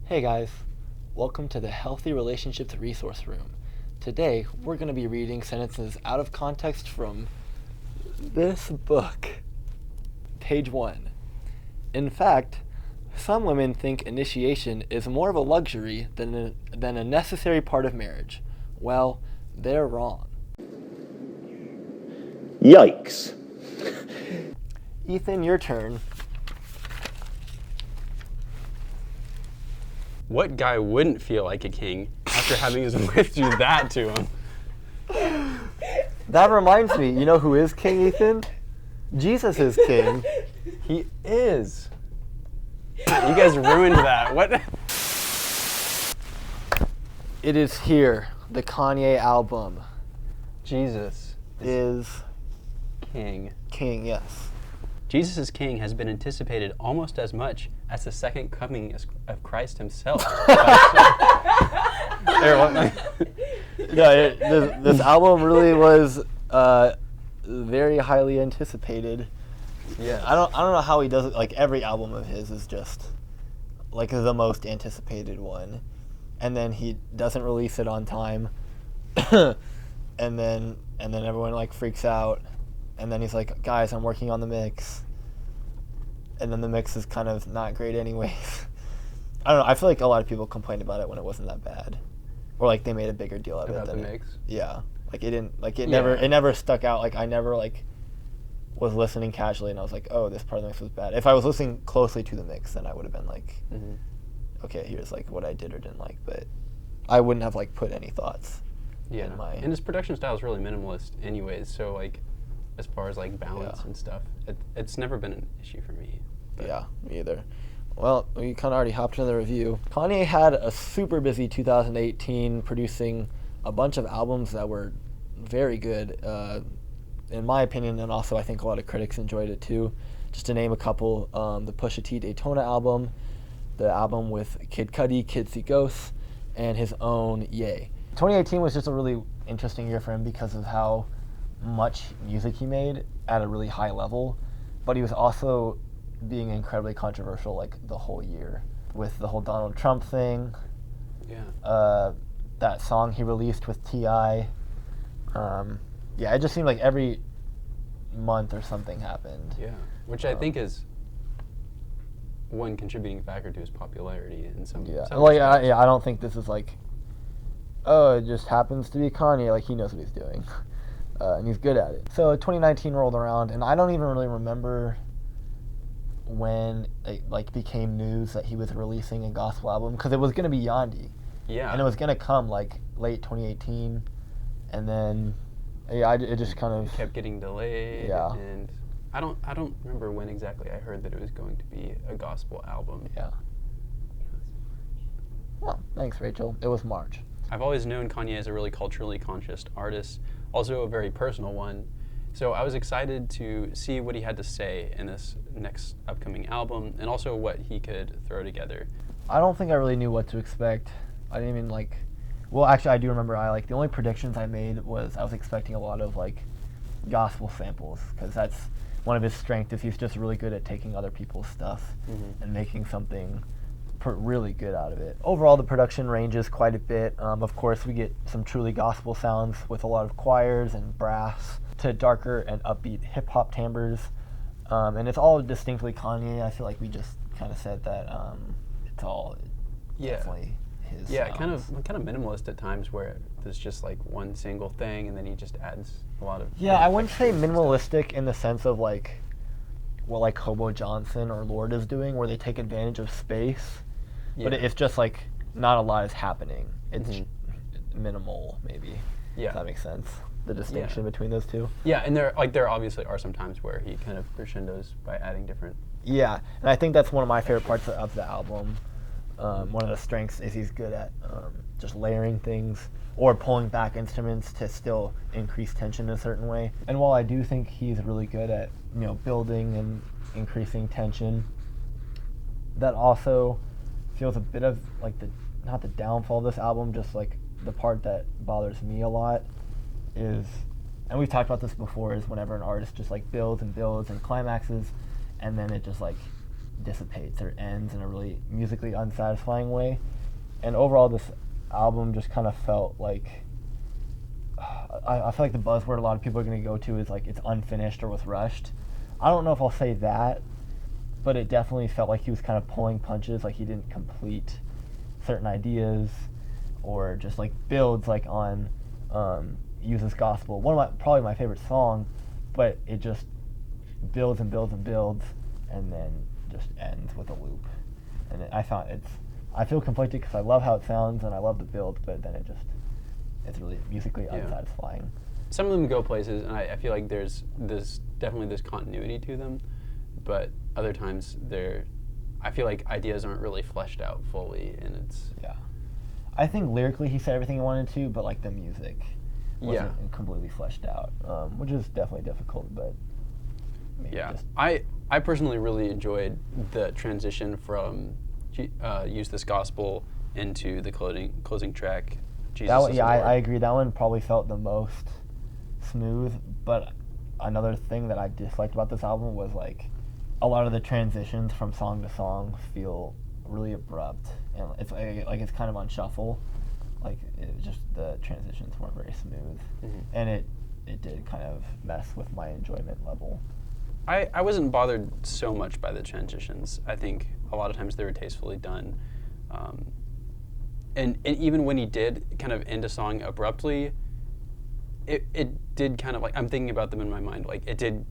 Hey guys, welcome to the Healthy Relationships Resource Room. Today, we're going to be reading sentences out of context from this book. Page 1. In fact, some women think initiation is more of a luxury than a necessary part of marriage. Well, they're wrong. Yikes. Ethan, your turn. What guy wouldn't feel like a king after having his wife do that to him? That reminds me, you know who is king, Ethan? Jesus is king. He is. You guys ruined that. What? It is here. The Kanye album Jesus is king. king, yes. Jesus is king has been anticipated almost as much as the second coming of Christ himself. This album really was very highly anticipated. Yeah. I don't know how he does it. Like every album of his is just like the most anticipated one, and then he doesn't release it on time, and then everyone like freaks out, and then he's like, guys, I'm working on the mix, and then the mix is kind of not great anyways. I don't know. I feel like a lot of people complained about it when it wasn't that bad, or like they made a bigger deal out of it About than the it. mix? Yeah, like it didn't. Like it Yeah. never stuck out. Like I never like was listening casually and I was like, oh, this part of the mix was bad. If I was listening closely to the mix, then I would have been like, okay, here's like what I did or didn't like, but I wouldn't have like put any thoughts. Yeah. in my. And his production style is really minimalist anyways, so like as far as like balance Yeah. and stuff, it's never been an issue for me. But Yeah, me either. Well, we kind of already hopped into the review. Kanye had a super busy 2018 producing a bunch of albums that were very good, in my opinion, and also I think a lot of critics enjoyed it too. Just to name a couple, the Pusha T Daytona album, the album with Kid Cudi, Kids See Ghosts, and his own Ye. 2018 was just a really interesting year for him because of how much music he made at a really high level, but he was also being incredibly controversial like the whole year with the whole Donald Trump thing, yeah. that song he released with T.I. Yeah, it just seemed like every month or something happened. Yeah. Which I think is one contributing factor to his popularity in some. Yeah, some like respects. I don't think this is like, oh, it just happens to be Kanye. Like he knows what he's doing, and he's good at it. So 2019 rolled around, and I don't even really remember when it like became news that he was releasing a gospel album, because it was gonna be Yandi, Yeah. and it was gonna come like late 2018, and then it just kind of kept getting delayed. Yeah. And I don't remember when exactly I heard that it was going to be a gospel album. yeah. Well, thanks, Rachel. It was March. I've always known Kanye as a really culturally conscious artist, also a very personal one. So I was excited to see what he had to say in this next upcoming album, and also what he could throw together. I don't think I really knew what to expect. I didn't even like. Well, actually, I do remember. The only predictions I made was I was expecting a lot of like gospel samples, because that's one of his strengths. Is he's just really good at taking other people's stuff and making something really good out of it. Overall, the production ranges quite a bit. Of course, we get some truly gospel sounds with a lot of choirs and brass, to darker and upbeat hip hop timbres, and it's all distinctly Kanye. I feel like we just kind of said that it's all definitely his. Yeah, kind of minimalist at times, where there's just like one single thing, and then he just adds a lot of. Yeah, I wouldn't say minimalistic in the sense of like what like Hobo Johnson or Lord is doing, where they take advantage of space, but it's just like not a lot is happening. It's minimal, maybe. Yeah. If that makes sense. The distinction between those two. Yeah, and there obviously are some times where he kind of crescendos by adding different. Yeah, and I think that's one of my favorite parts of the album. One of the strengths is he's good at just layering things or pulling back instruments to still increase tension in a certain way. And while I do think he's really good at building and increasing tension, that also feels a bit of like not the downfall of this album, just like the part that bothers me a lot is, and we've talked about this before, is whenever an artist just like builds and builds and climaxes, and then it just like dissipates or ends in a really musically unsatisfying way. And overall, this album just kind of felt like I feel like the buzzword a lot of people are going to go to is like it's unfinished or was rushed. I don't know if I'll say that, but it definitely felt like he was kind of pulling punches, like he didn't complete certain ideas or just like builds like on Use This Gospel, probably my favorite song, but it just builds and builds and builds and then just ends with a loop. And I feel conflicted because I love how it sounds and I love the build, but then it's really musically unsatisfying. Some of them go places, and I feel like there's definitely this continuity to them, but other times I feel like ideas aren't really fleshed out fully, and it's... Yeah. I think lyrically he said everything he wanted to, but like the music wasn't completely fleshed out, which is definitely difficult, but maybe just... I personally really enjoyed the transition from Use This Gospel into the closing track, Jesus is the Lord. I agree. That one probably felt the most smooth, but another thing that I disliked about this album was like a lot of the transitions from song to song feel really abrupt, and it's like it's kind of on shuffle. Like the transitions weren't very smooth, and it did kind of mess with my enjoyment level. I wasn't bothered so much by the transitions. I think a lot of times they were tastefully done. And even when he did kind of end a song abruptly, it did kind of like, I'm thinking about them in my mind, like it did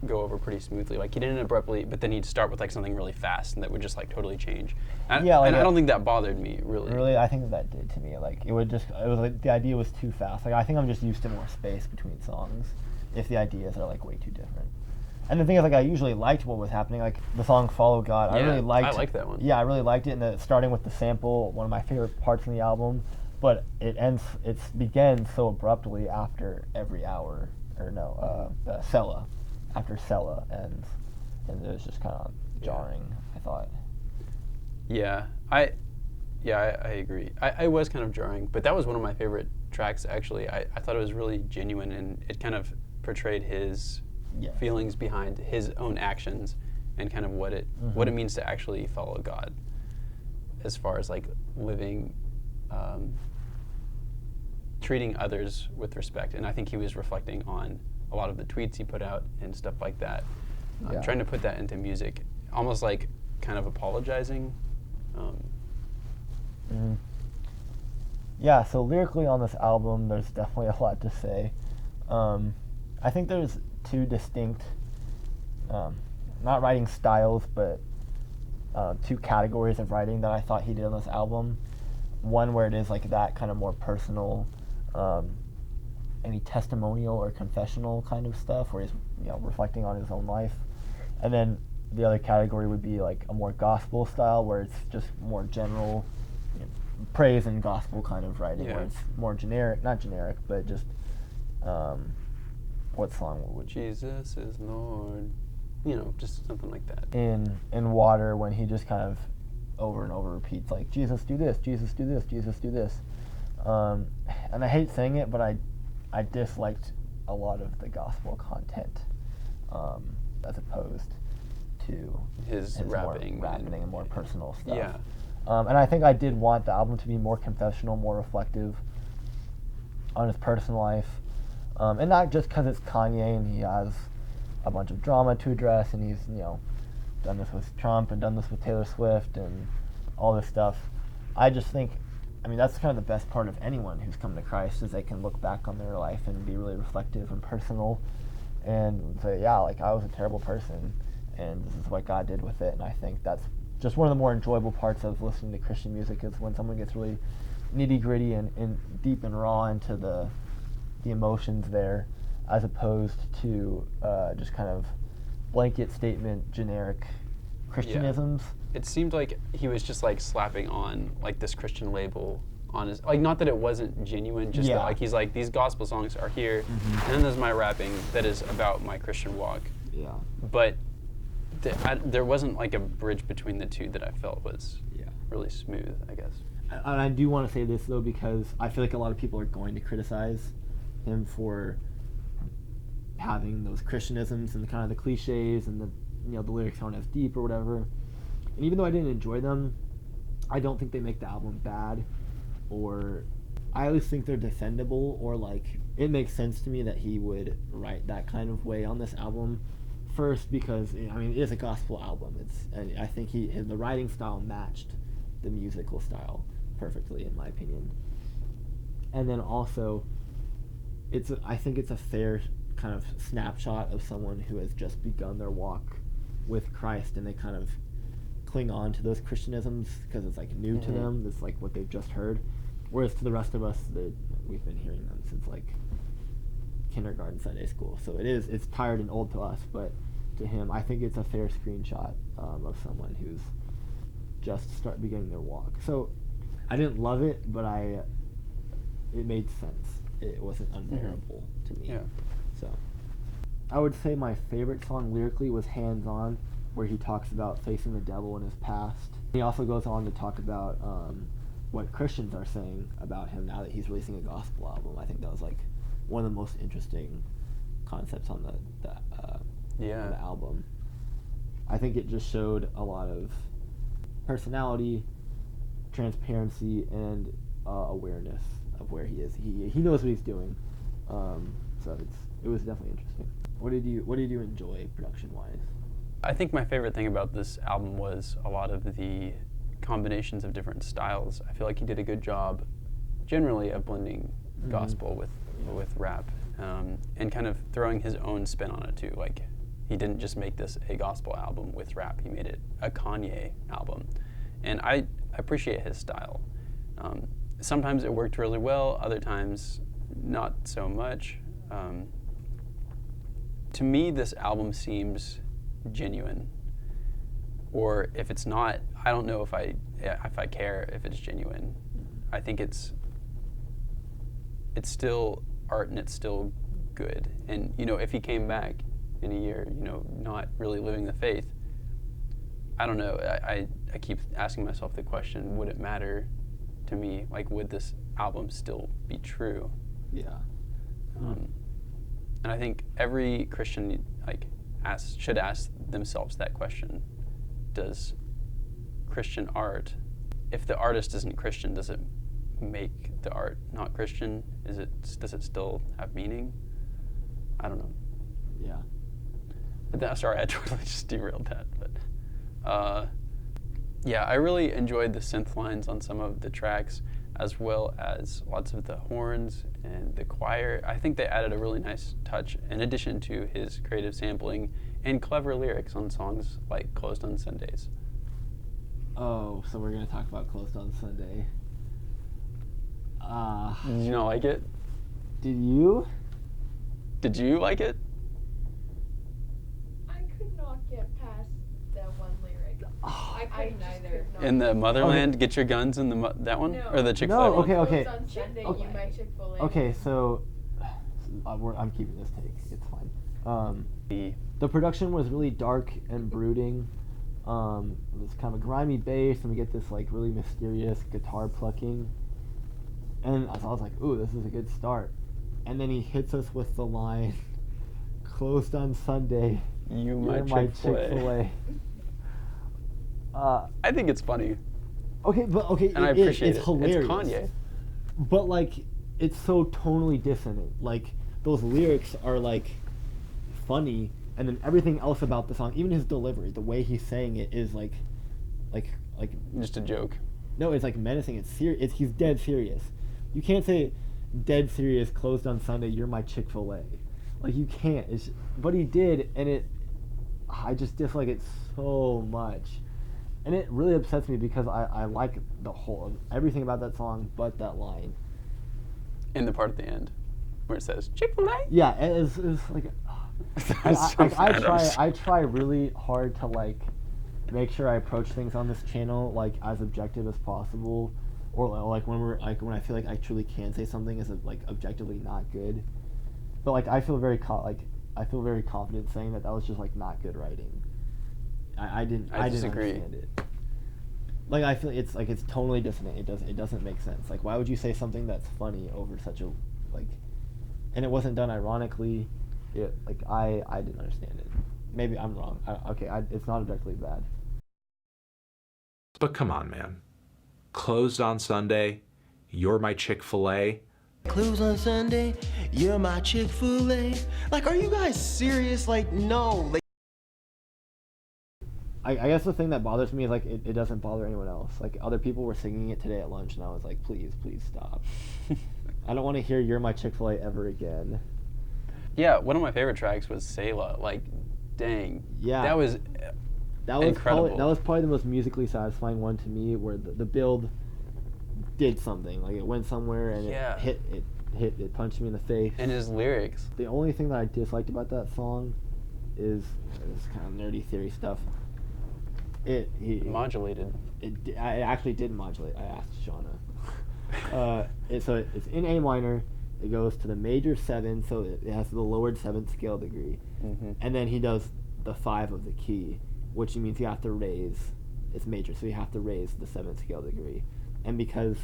go over pretty smoothly. Like he didn't end abruptly, but then he'd start with like something really fast and that would just like totally change. And I don't think that bothered me really. Really, I think that did to me. Like it was like the idea was too fast. Like I think I'm just used to more space between songs if the ideas are like way too different. And the thing is, like, I usually liked what was happening. Like the song "Follow God," I liked that one. Yeah, I really liked it. And starting with the sample, one of my favorite parts in the album. But it begins so abruptly after every hour, or no, Sella, after Sella ends, and it was just kind of jarring. I thought. Yeah, I agree. I was kind of jarring, but that was one of my favorite tracks. Actually, I thought it was really genuine, and it kind of portrayed his feelings behind his own actions and kind of what it means to actually follow God, as far as like living, treating others with respect. And I think he was reflecting on a lot of the tweets he put out and stuff like that, trying to put that into music, almost like kind of apologizing. Yeah, so lyrically on this album, there's definitely a lot to say. I think there's two distinct, not writing styles, but two categories of writing that I thought he did on this album. One where it is like that kind of more personal, any testimonial or confessional kind of stuff, where he's reflecting on his own life, and then the other category would be like a more gospel style, where it's just more general, praise and gospel kind of writing, where it's more generic, not generic, but just what song would Jesus is Lord, just something like that. In Water, when he just kind of over and over repeats like Jesus do this, Jesus do this, Jesus do this, and I hate saying it, but I disliked a lot of the gospel content, as opposed to his rapping and more personal stuff. Yeah. And I think I did want the album to be more confessional, more reflective on his personal life. And not just because it's Kanye and he has a bunch of drama to address and he's, done this with Trump and done this with Taylor Swift and all this stuff. I just think, that's kind of the best part of anyone who's come to Christ, is they can look back on their life and be really reflective and personal and say, I was a terrible person and this is what God did with it. And I think that's just one of the more enjoyable parts of listening to Christian music, is when someone gets really nitty-gritty and deep and raw into the emotions there, as opposed to just kind of blanket statement, generic Christianisms. It seemed like he was just like slapping on like this Christian label on his, like, not that it wasn't genuine, just that like he's like, these gospel songs are here, and then there's my rapping that is about my Christian walk. Yeah. But there wasn't like a bridge between the two that I felt was really smooth, I guess. And I do want to say this though, because I feel like a lot of people are going to criticize him for having those Christianisms and kind of the cliches and the the lyrics aren't as deep or whatever. And even though I didn't enjoy them, I don't think they make the album bad, or I always think they're defendable, or like it makes sense to me that he would write that kind of way on this album. First, because I mean it is a gospel album. And I think the writing style matched the musical style perfectly, in my opinion. And then also, I think it's a fair kind of snapshot of someone who has just begun their walk with Christ, and they kind of cling on to those Christianisms because it's like new to them. It's like what they've just heard. Whereas to the rest of us, we've been hearing them since like kindergarten, Sunday school. So it's tired and old to us, but to him, I think it's a fair screenshot of someone who's just beginning their walk. So I didn't love it, but it made sense. It wasn't unbearable to me. Yeah. So I would say my favorite song lyrically was Hands On, where he talks about facing the devil in his past. He also goes on to talk about what Christians are saying about him now that he's releasing a gospel album. I think that was like one of the most interesting concepts on the album. I think it just showed a lot of personality, transparency, and awareness of where he is. He knows what he's doing. So it was definitely interesting. What did you enjoy production wise? I think my favorite thing about this album was a lot of the combinations of different styles. I feel like he did a good job generally of blending gospel with rap, and kind of throwing his own spin on it too. Like, he didn't just make this a gospel album with rap, he made it a Kanye album. And I appreciate his style. Sometimes it worked really well, other times not so much. To me, this album seems genuine. Or if it's not, I don't know if I care if it's genuine. I think it's still art and it's still good. And if he came back in a year, not really living the faith, I don't know. I keep asking myself the question: would it matter to me? Like, would this album still be true? Yeah. And I think every Christian should ask themselves that question. Does Christian art, if the artist isn't Christian, does it make the art not Christian? Does it still have meaning? I don't know. Yeah. But sorry, I totally just derailed that. But yeah, I really enjoyed the synth lines on some of the tracks, as well as lots of the horns and the choir. I think they added a really nice touch in addition to his creative sampling and clever lyrics on songs like Closed on Sundays. Oh, so we're going to talk about Closed on Sunday. Did you not like it? Did you? Did you like it? I could not get past that one lyric. I couldn't either. In the Motherland, Get Your Guns in that one? No. Or the Chick-fil-A No, one? okay. Closed on Sunday, Okay. you might Chick-fil-A. Okay, so I'm keeping this take. It's fine. The production was really dark and brooding. It was kind of a grimy bass, and we get this like really mysterious guitar plucking. And I was like, ooh, this is a good start. And then he hits us with the line, "Closed on Sunday, You're my Chick-fil-A." I think it's funny. Okay, And I appreciate it's it. hilarious. It's Kanye. But like, it's so tonally dissonant. Like, those lyrics are like funny, and then everything else about the song, even his delivery, the way he's saying it is like Just a joke. no, it's like menacing. It's serious. He's dead serious. You can't say dead serious, "Closed on Sunday, you're my Chick-fil-A." Like, you can't. But he did, and I just dislike it so much. And it really upsets me because I like the whole everything about that song but that line. In the part at the end where it says Chick-fil-A? Yeah, it's like I try really hard to like make sure I approach things on this channel like as objective as possible, or like when I feel like I truly can say something is like objectively not good. But like I feel very confident saying that was just like not good writing. I didn't disagree. understand it. Like, I feel it's totally dissonant. It doesn't make sense. Like, why would you say something that's funny over such a like, and it wasn't done ironically. I didn't understand it. Maybe I'm wrong. It's not objectively bad. But come on, man. Closed on Sunday, You're My Chick-fil-A. Close on Sunday, you're my Chick-fil-A. Like, are you guys serious? Like, no. Like, I guess the thing that bothers me is like it doesn't bother anyone else. Like other people were singing it today at lunch, and I was like, please stop. I don't want to hear "You're My Chick-fil-A" ever again. Yeah, one of my favorite tracks was Selah. Like, dang. Yeah. That was incredible. That was probably the most musically satisfying one to me, where the build did something. Like it went somewhere and it punched me in the face. And his lyrics. The only thing that I disliked about that song is this kind of nerdy theory stuff. Modulated. It actually did modulate. I asked Shauna. So it's in A minor. It goes to the major 7, so it has the lowered 7th scale degree. Mm-hmm. And then he does the 5 of the key, which means you have to raise. It's major, so you have to raise the 7th scale degree. And because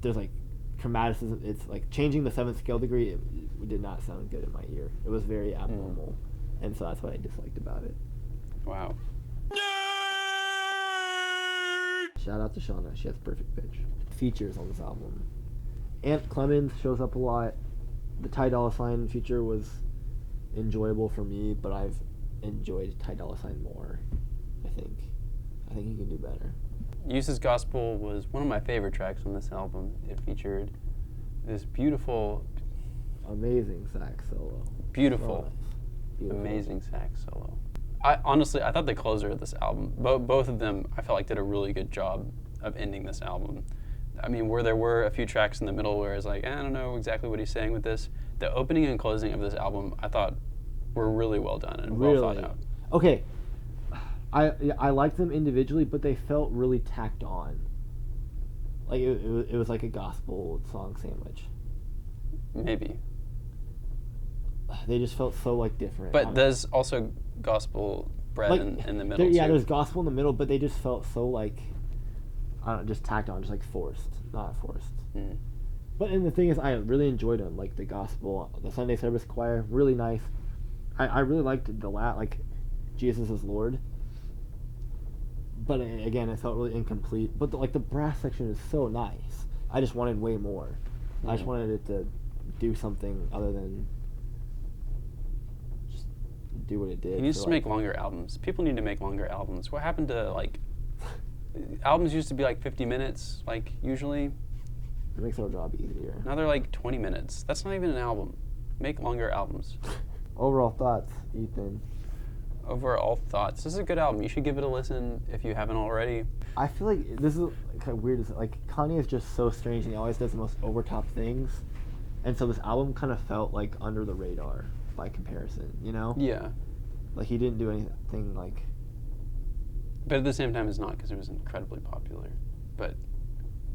there's like chromaticism, it's like changing the 7th scale degree. It did not sound good in my ear. It was very abnormal, and so that's what I disliked about it. Wow. Shout out to Shauna. She has perfect pitch. Features on this album. Ant Clemens shows up a lot. The Ty Dolla $ign feature was enjoyable for me, but I've enjoyed Ty Dolla $ign more. I think he can do better. Uses Gospel was one of my favorite tracks on this album. It featured this beautiful, amazing sax solo. Beautiful. Beautiful. Amazing sax solo. I thought the closer of this album, both of them, I felt like did a really good job of ending this album. I mean, where there were a few tracks in the middle where it's like, I don't know exactly what he's saying with this. The opening and closing of this album, I thought, were really well done and well thought out. Okay, I liked them individually, but they felt really tacked on. Like it was like a gospel song sandwich. Maybe. They just felt so like different. But there's also gospel bread like, in the middle too. Yeah, there's gospel in the middle, but they just felt so like, I don't know, just tacked on, just like forced, not forced. Mm. But and the thing is, I really enjoyed them. Like the gospel, the Sunday service choir, really nice. I really liked the like, Jesus is Lord. But again, it felt really incomplete. But the brass section is so nice. I just wanted way more. Mm-hmm. I just wanted it to do something other than just do what it did. He needs to make longer albums. People need to make longer albums. What happened to like albums used to be like 50 minutes, like usually. It makes our job easier. Now they're like 20 minutes. That's not even an album. Make longer albums. Overall thoughts, Ethan. Overall thoughts. This is a good album. You should give it a listen if you haven't already. I feel like this is kind of weird. Like Kanye is just so strange, and he always does the most overtop things. And so this album kind of felt like under the radar by comparison, you know? Yeah. Like he didn't do anything like. But at the same time, it's not because it was incredibly popular. But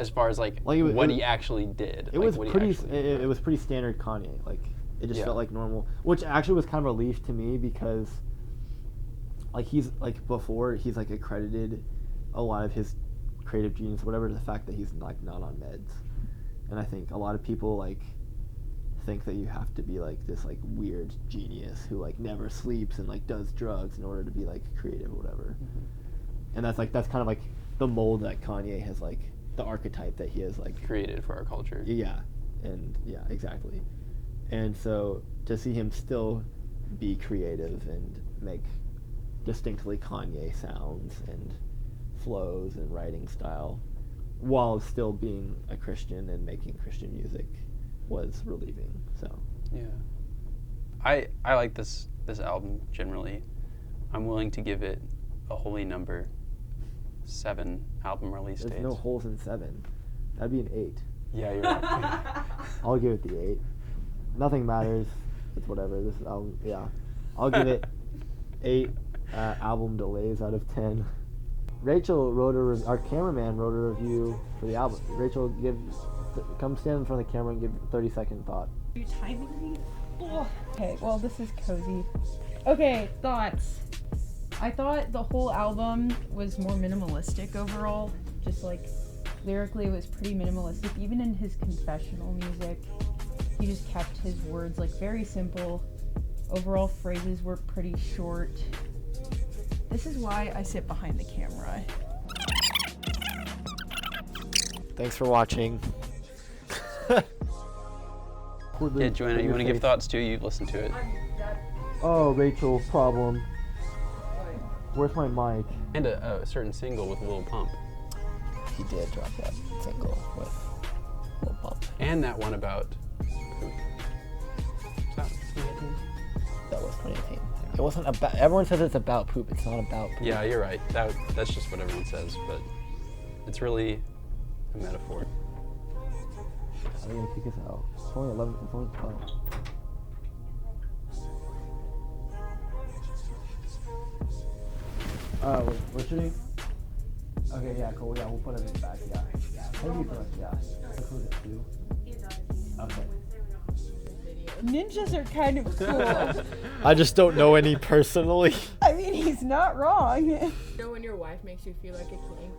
as far as like it was, what he actually did, it like was what pretty. He actually it was pretty standard Kanye. Like it just Yeah. felt like normal, which actually was kind of a relief to me because, like he's like before he's like accredited a lot of his creative genius, whatever, to the fact that he's like not on meds, and I think a lot of people like think that you have to be like this like weird genius who like never sleeps and like does drugs in order to be like creative or whatever. Mm-hmm. And that's kind of like the mold that Kanye has, like the archetype that he has like created for our culture. Yeah, and yeah, exactly. And so to see him still be creative and make distinctly Kanye sounds and flows and writing style while still being a Christian and making Christian music was relieving. So yeah, I like this album generally. I'm willing to give it a holy number. 7 album release dates. There's no holes in 7. That'd be an 8. Yeah, you're right. I'll give it the 8. Nothing matters. It's whatever. This album, yeah. I'll give it 8 album delays out of 10. Rachel wrote our cameraman wrote a review for the album. Rachel, come stand in front of the camera and give a 30-second thought. Are you timing me? Oh. Okay, well, this is cozy. Okay, thoughts. I thought the whole album was more minimalistic overall. Just like lyrically, it was pretty minimalistic. Even in his confessional music, he just kept his words like very simple. Overall phrases were pretty short. This is why I sit behind the camera. Thanks for watching. Yeah, Joanna, you want to give thoughts too? You've listened to it. Oh, Rachel, problem. Where's my mic? And a certain single with Lil Pump. He did drop that single with Lil Pump. And that one about poop. Is that 2018? That was 2018. It wasn't about. Everyone says it's about poop. It's not about poop. Yeah, you're right. That's just what everyone says, but it's really a metaphor. I'm gonna kick us out. It's only 11. It's only 12. We're shooting. Okay, yeah, cool. Yeah, we'll put it in the back. Yeah. Thank you for include it too. Okay. Ninjas are kind of cool. I just don't know any personally. I mean, he's not wrong. You know when your wife makes you feel like a king?